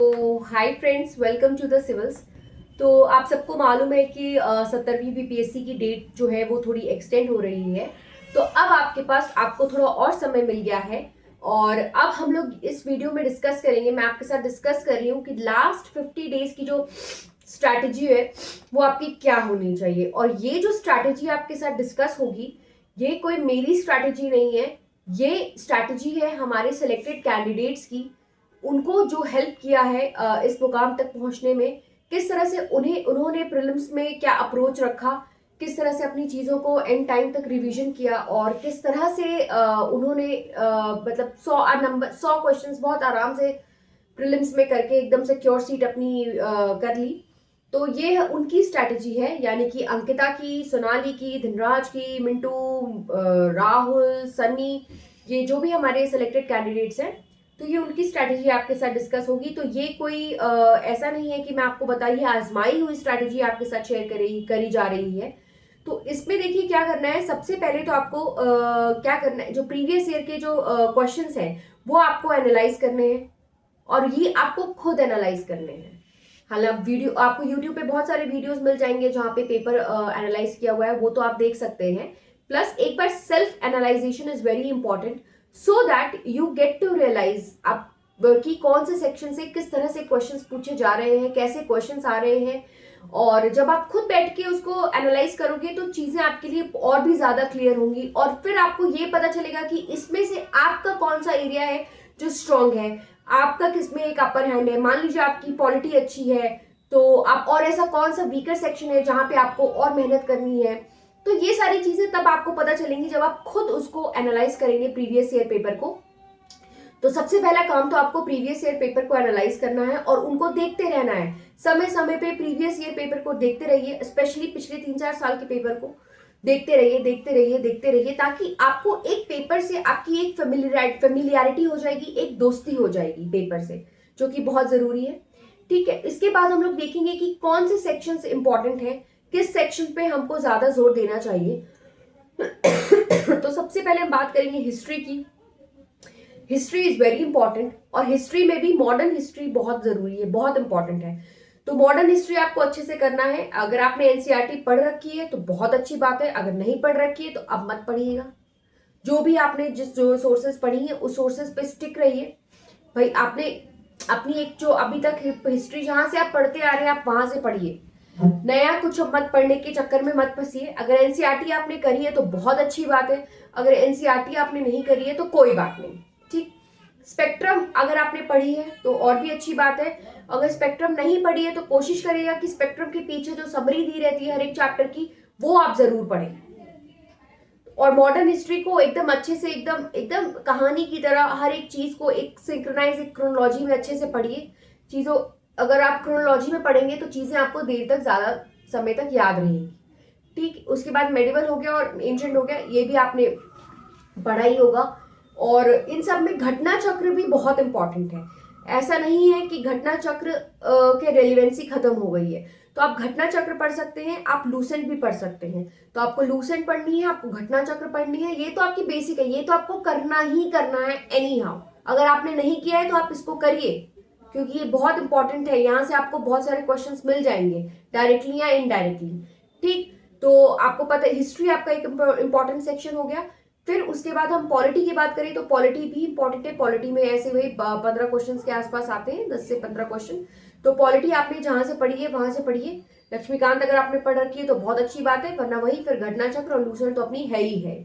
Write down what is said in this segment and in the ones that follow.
तो hi friends, welcome to the civils. तो आप सबको मालूम है कि 17वीं बीपीएससी की डेट जो है वो थोड़ी एक्सटेंड हो रही है। तो अब आपके पास आपको थोड़ा और समय मिल गया है और अब हम लोग इस वीडियो में डिस्कस करेंगे। मैं आपके साथ डिस्कस कर रही हूँ कि लास्ट 50 डेज की जो स्ट्रैटेजी है वो आपकी क्या होनी चाहिए। और ये जो स्ट्रैटेजी आपके साथ डिस्कस होगी, ये कोई मेरी स्ट्रैटेजी नहीं है, ये स्ट्रैटेजी है हमारे सिलेक्टेड कैंडिडेट्स की। उनको जो हेल्प किया है इस मुकाम तक पहुंचने में, किस तरह से उन्होंने प्रीलिम्स में क्या अप्रोच रखा, किस तरह से अपनी चीज़ों को एंड टाइम तक रिवीजन किया और किस तरह से उन्होंने मतलब 100 क्वेश्चंस बहुत आराम से प्रीलिम्स में करके एकदम सिक्योर सीट अपनी कर ली। तो ये उनकी स्ट्रैटेजी है, यानी कि अंकिता की, सोनाली की, धनराज की, मिंटू, राहुल, सन्नी, ये जो भी हमारे सिलेक्टेड कैंडिडेट्स हैं, तो ये उनकी स्ट्रैटेजी आपके साथ डिस्कस होगी। तो ये कोई ऐसा नहीं है कि मैं आपको बताइए आजमाई हुई स्ट्रैटेजी आपके साथ शेयर करी जा रही है। तो इसमें देखिए क्या करना है। सबसे पहले तो आपको क्या करना है, जो प्रीवियस ईयर के जो क्वेश्चंस हैं वो आपको एनालाइज करने हैं और ये आपको खुद एनालाइज करने हैं। हालांकि वीडियो आपको यूट्यूब पे बहुत सारे वीडियोस मिल जाएंगे जहाँ पे पेपर एनालाइज किया हुआ है, वो तो आप देख सकते हैं। प्लस एक बार self analysation is very important, so that you get to realise आप कि कौन से सेक्शन से किस तरह से क्वेश्चंस पूछे जा रहे हैं, कैसे क्वेश्चंस आ रहे हैं। और जब आप खुद बैठ के उसको एनालाइज करोगे तो चीजें आपके लिए और भी ज्यादा क्लियर होंगी और फिर आपको ये पता चलेगा कि इसमें से आपका कौन सा एरिया है जो स्ट्रांग है, आपका किसमें एक अपर हैंड है। मान लीजिए आपकी पॉलिटी अच्छी है तो आप, और ऐसा कौन सा वीकर सेक्शन है जहां पे आपको और मेहनत करनी है। तो ये सारी चीजें तब आपको पता चलेंगी जब आप खुद उसको एनालाइज करेंगे प्रीवियस ईयर पेपर को। तो सबसे पहला काम तो आपको प्रीवियस ईयर पेपर को एनालाइज करना है और उनको देखते रहना है। समय समय पे प्रीवियस ईयर पेपर को देखते रहिए, स्पेशली पिछले 3-4 साल के पेपर को देखते रहिए, देखते रहिए, देखते रहिए, ताकि आपको एक पेपर से आपकी एक फेमिलियरिटी हो जाएगी, एक दोस्ती हो जाएगी पेपर से, जो कि बहुत जरूरी है। ठीक है, इसके बाद हम लोग देखेंगे कि कौन से सेक्शन इंपॉर्टेंट है, किस सेक्शन पे हमको ज्यादा जोर देना चाहिए। तो सबसे पहले हम बात करेंगे हिस्ट्री की। हिस्ट्री इज वेरी इंपॉर्टेंट और हिस्ट्री में भी मॉडर्न हिस्ट्री बहुत जरूरी है, बहुत इंपॉर्टेंट है। तो मॉडर्न हिस्ट्री आपको अच्छे से करना है। अगर आपने एनसीईआरटी पढ़ रखी है तो बहुत अच्छी बात है, अगर नहीं पढ़ रखी है तो अब मत पढ़िएगा। जो भी आपने जो सोर्सेज पढ़ी है उस सोर्सेज पे स्टिक रहिए। भाई आपने अपनी एक जो अभी तक हिस्ट्री जहां से आप पढ़ते आ रहे हैं आप वहां से पढ़िए, नया कुछ मत पढ़ने के चक्कर में मत फंसिए। अगर एनसीईआरटी आपने करी है तो बहुत अच्छी बात है, अगर एनसीईआरटी आपने नहीं करी है तो कोई बात नहीं। ठीक, स्पेक्ट्रम अगर आपने पढ़ी है तो और भी अच्छी बात है। अगर स्पेक्ट्रम नहीं पढ़ी है तो कोशिश करिएगा कि स्पेक्ट्रम के पीछे जो समरी दी रहती है हर एक चैप्टर की, वो आप जरूर पढ़ें। और मॉडर्न हिस्ट्री को एकदम अच्छे से, एकदम एकदम कहानी की तरह हर एक चीज को एक सिंक्रोनाइज, एक क्रोनोलॉजी में अच्छे से पढ़िए चीजों। अगर आप क्रोनोलॉजी में पढ़ेंगे तो चीजें आपको देर तक, ज्यादा समय तक याद रहेंगी। ठीक, उसके बाद मेडिवल हो गया और एंशिएंट हो गया, ये भी आपने पढ़ा ही होगा। और इन सब में घटना चक्र भी बहुत इंपॉर्टेंट है। ऐसा नहीं है कि घटना चक्र के रेलिवेंसी खत्म हो गई है। तो आप घटना चक्र पढ़ सकते हैं, आप लूसेंट भी पढ़ सकते हैं। तो आपको लूसेंट पढ़नी है, आपको घटना चक्र पढ़नी है, ये तो आपकी बेसिक है, ये तो आपको करना ही करना है एनी हाउ। अगर आपने नहीं किया है तो आप इसको करिए, क्योंकि ये बहुत इंपॉर्टेंट है। यहाँ से आपको बहुत सारे क्वेश्चंस मिल जाएंगे, डायरेक्टली या इनडायरेक्टली। ठीक, तो आपको पता है हिस्ट्री आपका एक इंपॉर्टेंट सेक्शन हो गया। फिर उसके बाद हम पॉलिटी की बात करें तो पॉलिटी भी इंपॉर्टेंट है। पॉलिटी में ऐसे वही 15 क्वेश्चन के आसपास आते हैं, 10 से 15 क्वेश्चन। तो पॉलिटी आपने जहां से पढ़ी है वहां से पढ़िए। लक्ष्मीकांत अगर आपने पढ़ रखी है तो बहुत अच्छी बात है, वरना वही फिर घटना चक्र और लूसेंट तो अपनी है ही है।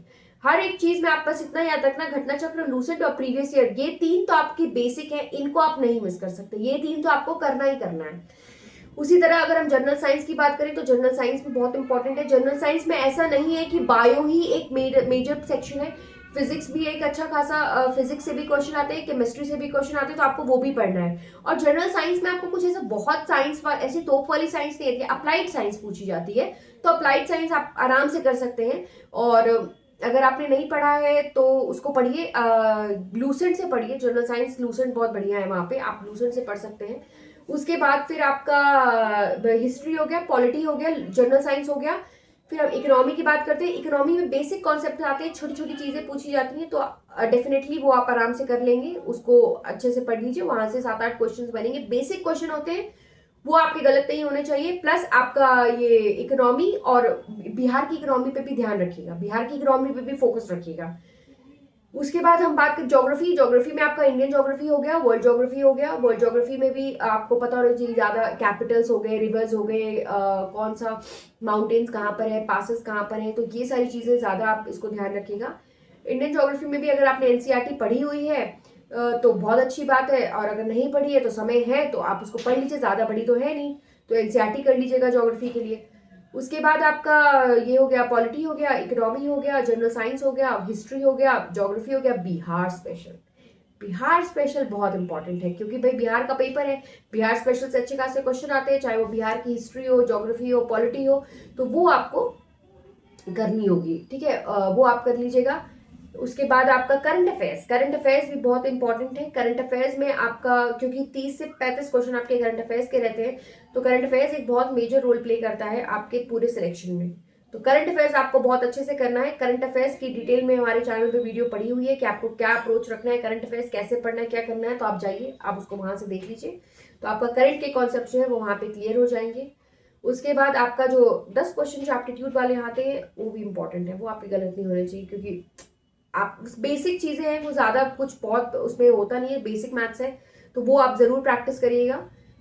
हर एक चीज में आप बस इतना याद रखना, घटना चक्र, लूसेंट और प्रीवियस ईयर, ये तीन तो आपकी बेसिक है, इनको आप नहीं मिस कर सकते। ये तीन तो आपको करना ही करना है। उसी तरह अगर हम जनरल साइंस की बात करें तो जनरल साइंस भी बहुत इंपॉर्टेंट है। जनरल साइंस में ऐसा नहीं है कि बायो ही एक मेजर सेक्शन है, फिजिक्स भी एक अच्छा खासा, फिजिक्स से भी क्वेश्चन आते हैं, केमिस्ट्री से भी क्वेश्चन आते हैं, तो आपको वो भी पढ़ना है। और जनरल साइंस में आपको कुछ ऐसा बहुत साइंस ऐसी तोप वाली साइंस नहीं आती है, अप्लाइड साइंस पूछी जाती है। तो अप्लाइड साइंस आप आराम से कर सकते हैं। और अगर आपने नहीं पढ़ा है तो उसको पढ़िए, लूसेंट से पढ़िए। जनरल साइंस लूसेंट बहुत बढ़िया है, वहां पे आप लूसेंट से पढ़ सकते हैं। उसके बाद फिर आपका हिस्ट्री हो गया, पॉलिटी हो गया, जनरल साइंस हो गया, फिर हम इकोनॉमी की बात करते हैं। इकोनॉमी में बेसिक कॉन्सेप्ट आते हैं, छोटी छोटी चीज़ें पूछी जाती हैं, तो डेफिनेटली वो आप आराम से कर लेंगे, उसको अच्छे से पढ़ लीजिए, वहां से 7-8 क्वेश्चंस बनेंगे, बेसिक क्वेश्चन होते हैं, वो आपके गलत नहीं होने चाहिए। प्लस आपका ये इकोनॉमी और बिहार की इकोनॉमी पे भी ध्यान रखिएगा, बिहार की इकोनॉमी पे भी फोकस रखिएगा। उसके बाद हम बात करें ज्योग्राफी। ज्योग्राफी में आपका इंडियन ज्योग्राफी हो गया, वर्ल्ड ज्योग्राफी हो गया। वर्ल्ड ज्योग्राफी में भी आपको पता होना चाहिए ज़्यादा कैपिटल्स हो गए, रिवर्स हो गए, कौन सा माउंटेन्स कहाँ पर है, पासेस कहाँ पर है, तो ये सारी चीज़ें ज़्यादा आप इसको ध्यान रखिएगा। इंडियन ज्योग्राफी में भी अगर आपने एनसीईआरटी पढ़ी हुई है तो बहुत अच्छी बात है, और अगर नहीं पढ़ी है तो समय है तो आप उसको पढ़ लीजिए, ज़्यादा बड़ी तो है नहीं, तो एनसीईआरटी कर लीजिएगा ज्योग्राफी के लिए। उसके बाद आपका ये हो गया, पॉलिटी हो गया, इकोनॉमी हो गया, जनरल साइंस हो गया, हिस्ट्री हो गया, ज्योग्राफी हो गया, बिहार स्पेशल। बिहार स्पेशल बहुत इंपॉर्टेंट है, क्योंकि भाई बिहार का पेपर है, बिहार स्पेशल से अच्छे खासे क्वेश्चन आते हैं, चाहे वो बिहार की हिस्ट्री हो, ज्योग्राफी हो, पॉलिटी हो, तो वो आपको करनी होगी, ठीक है, वो आप कर लीजिएगा। उसके बाद आपका करंट अफेयर्स, करंट अफेयर्स भी बहुत इंपॉर्टेंट है। करंट अफेयर्स में आपका, क्योंकि 30 से 35 क्वेश्चन आपके करंट अफेयर्स के रहते हैं, तो करंट अफेयर्स एक बहुत मेजर रोल प्ले करता है आपके पूरे सिलेक्शन में। तो करंट अफेयर्स आपको बहुत अच्छे से करना है। करंट अफेयर्स की डिटेल में हमारे चैनल पे वीडियो पड़ी हुई है कि आपको क्या अप्रोच रखना है, करंट अफेयर्स कैसे पढ़ना है, क्या करना है, तो आप जाइए, आप उसको वहां से देख लीजिए, तो आपका करंट के कॉन्सेप्ट जो है वो वहां पे क्लियर हो जाएंगे। उसके बाद आपका जो 10 क्वेश्चन जो एप्टीट्यूड वाले आते हैं वो भी इंपॉर्टेंट है, वो आपके गलत नहीं होने चाहिए, क्योंकि आप बेसिक चीज़ें हैं, वो ज़्यादा कुछ बहुत उसमें होता नहीं है, बेसिक मैथ्स है, तो वो आप ज़रूर प्रैक्टिस करिएगा,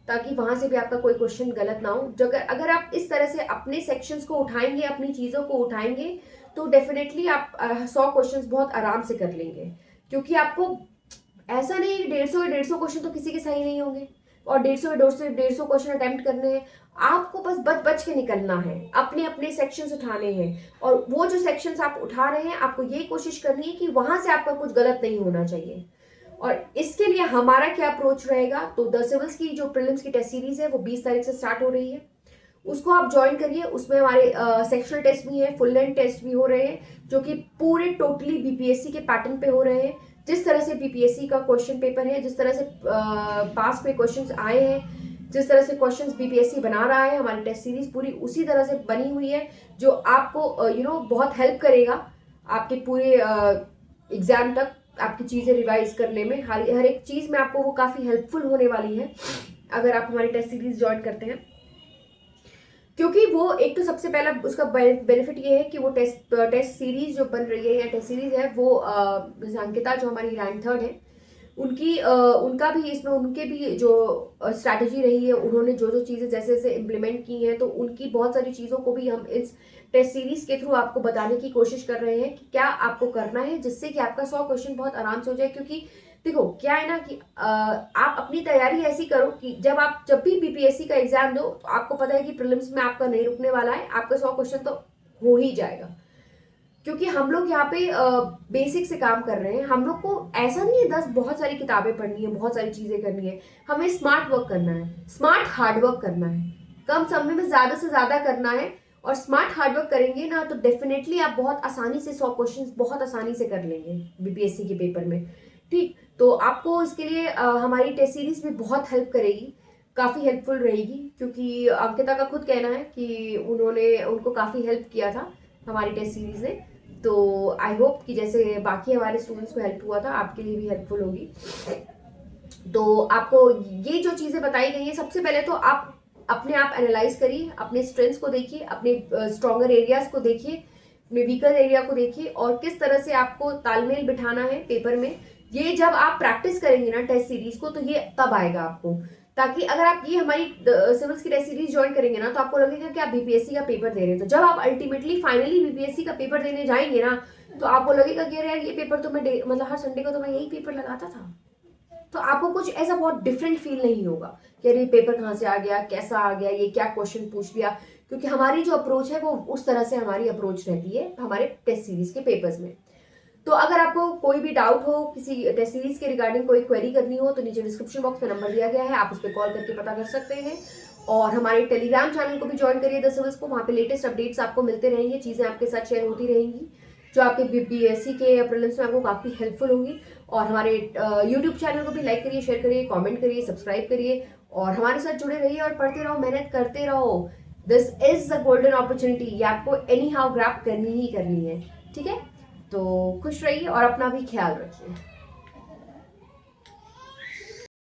ताकि वहां से भी आपका कोई क्वेश्चन गलत ना हो। जो अगर आप इस तरह से अपने सेक्शंस को उठाएंगे, अपनी चीज़ों को उठाएंगे, तो डेफिनेटली आप 100 क्वेश्चन बहुत आराम से कर लेंगे, क्योंकि आपको ऐसा नहीं है कि 150 क्वेश्चन तो किसी के सही नहीं होंगे, और 150 क्वेश्चन अटेम्प्ट करने हैं, आपको बस बच बच के निकलना है, अपने अपने सेक्शंस उठाने हैं, और वो जो सेक्शंस आप उठा रहे हैं आपको ये कोशिश करनी है कि वहां से आपका कुछ गलत नहीं होना चाहिए। और इसके लिए हमारा क्या अप्रोच रहेगा, तो द सिविल्स की जो प्रीलिम्स की टेस्ट सीरीज है वो 20 तारीख से स्टार्ट हो रही है, उसको आप ज्वाइन करिए। उसमें हमारे सेक्शनल टेस्ट भी है, फुल लेंथ टेस्ट भी हो रहे हैं, जो कि पूरे टोटली बीपीएससी के पैटर्न पे हो रहे हैं। जिस तरह से बीपीएससी का क्वेश्चन पेपर है, जिस तरह से पास में क्वेश्चंस आए हैं, जिस तरह से क्वेश्चंस बीपीएससी बना रहा है, हमारी टेस्ट सीरीज पूरी उसी तरह से बनी हुई है, जो आपको बहुत हेल्प करेगा आपके पूरे एग्जाम तक, आपकी चीज़ें रिवाइज करने में, हर एक चीज़ में आपको वो काफ़ी हेल्पफुल होने वाली है अगर आप हमारी टेस्ट सीरीज ज्वाइन करते हैं। क्योंकि वो एक तो सबसे पहला उसका बेनिफिट ये है कि वो टेस्ट सीरीज जो बन रही है, या टेस्ट सीरीज है, वो अंकिता जो हमारी रैंक 3 है, उनका भी इसमें, उनके भी जो स्ट्रैटेजी रही है, उन्होंने जो जो चीज़ें जैसे जैसे इम्प्लीमेंट की हैं, तो उनकी बहुत सारी चीज़ों को भी हम इस टेस्ट सीरीज के थ्रू आपको बताने की कोशिश कर रहे हैं कि क्या आपको करना है, जिससे कि आपका 100 क्वेश्चन बहुत आराम से हो जाए। क्योंकि देखो क्या है ना कि आप अपनी तैयारी ऐसी करो कि जब भी बीपीएससी का एग्जाम दो, तो आपको पता है कि प्रीलिम्स में आपका नहीं रुकने वाला है, आपका 100 क्वेश्चन तो हो ही जाएगा। क्योंकि हम लोग यहाँ पे बेसिक से काम कर रहे हैं, हम लोग को ऐसा नहीं है 10 बहुत सारी किताबें पढ़नी है, बहुत सारी चीजें करनी है, हमें स्मार्ट वर्क करना है, स्मार्ट हार्ड वर्क करना है, कम समय में ज्यादा से ज्यादा करना है, और स्मार्ट हार्ड वर्क करेंगे ना तो डेफिनेटली आप बहुत आसानी से 100 क्वेश्चन बहुत आसानी से कर लेंगे बीपीएससी के पेपर में। ठीक, तो आपको इसके लिए हमारी टेस्ट सीरीज भी बहुत हेल्प करेगी, काफ़ी हेल्पफुल रहेगी, क्योंकि अंकिता का खुद कहना है कि उनको काफ़ी हेल्प किया था हमारी टेस्ट सीरीज ने। तो आई होप कि जैसे बाकी हमारे स्टूडेंट्स को हेल्प हुआ था, आपके लिए भी हेल्पफुल होगी। तो आपको ये जो चीज़ें बताई गई हैं, सबसे पहले तो आप अपने आप एनालाइज करिए, अपने स्ट्रेंथ्स को देखिए, अपने स्ट्रॉन्गर एरियाज को देखिए, अपने वीकर एरिया को देखिए, और किस तरह से आपको तालमेल बिठाना है पेपर में। ये जब आप प्रैक्टिस करेंगे ना टेस्ट सीरीज को, तो ये तब आएगा आपको, ताकि अगर आप ये हमारी सिविल्स की टेस्ट सीरीज ज्वाइन करेंगे ना, तो आपको लगेगा कि आप बीपीएससी का पेपर दे रहे हैं। तो जब आप अल्टीमेटली फाइनली बीपीएससी का पेपर देने जाएंगे ना, तो आपको लगेगा कि यार ये पेपर तो मैं मतलब हर संडे को तो मैं यही पेपर लगाता था। तो आपको कुछ ऐसा बहुत डिफरेंट फील नहीं होगा कि अरे पेपर कहाँ से आ गया, कैसा आ गया, ये क्या क्वेश्चन पूछ लिया, क्योंकि हमारी जो अप्रोच है वो उस तरह से हमारी अप्रोच रहती है हमारे टेस्ट सीरीज के पेपर्स में। तो अगर आपको कोई भी डाउट हो, किसी टेस्ट सीरीज के रिगार्डिंग कोई क्वेरी करनी हो, तो नीचे डिस्क्रिप्शन बॉक्स में नंबर दिया गया है, आप उस पर कॉल करके पता कर सकते हैं। और हमारे टेलीग्राम चैनल को भी ज्वाइन करिए द सिविल्स को, वहाँ पे लेटेस्ट अपडेट्स आपको मिलते रहेंगे, चीज़ें आपके साथ शेयर होती रहेंगी जो आपके बीपीएससी के प्रीलिम्स में आपको काफ़ी हेल्पफुल होंगी। और हमारे यूट्यूब चैनल को भी लाइक करिए, शेयर करिए, कमेंट करिए, सब्सक्राइब करिए, और हमारे साथ जुड़े रहिए और पढ़ते रहो, मेहनत करते रहो। This is the golden opportunity, ये आपको एनी हाउ ग्रैब करनी ही करनी है। ठीक है, तो खुश रहिए और अपना भी ख्याल रखिए।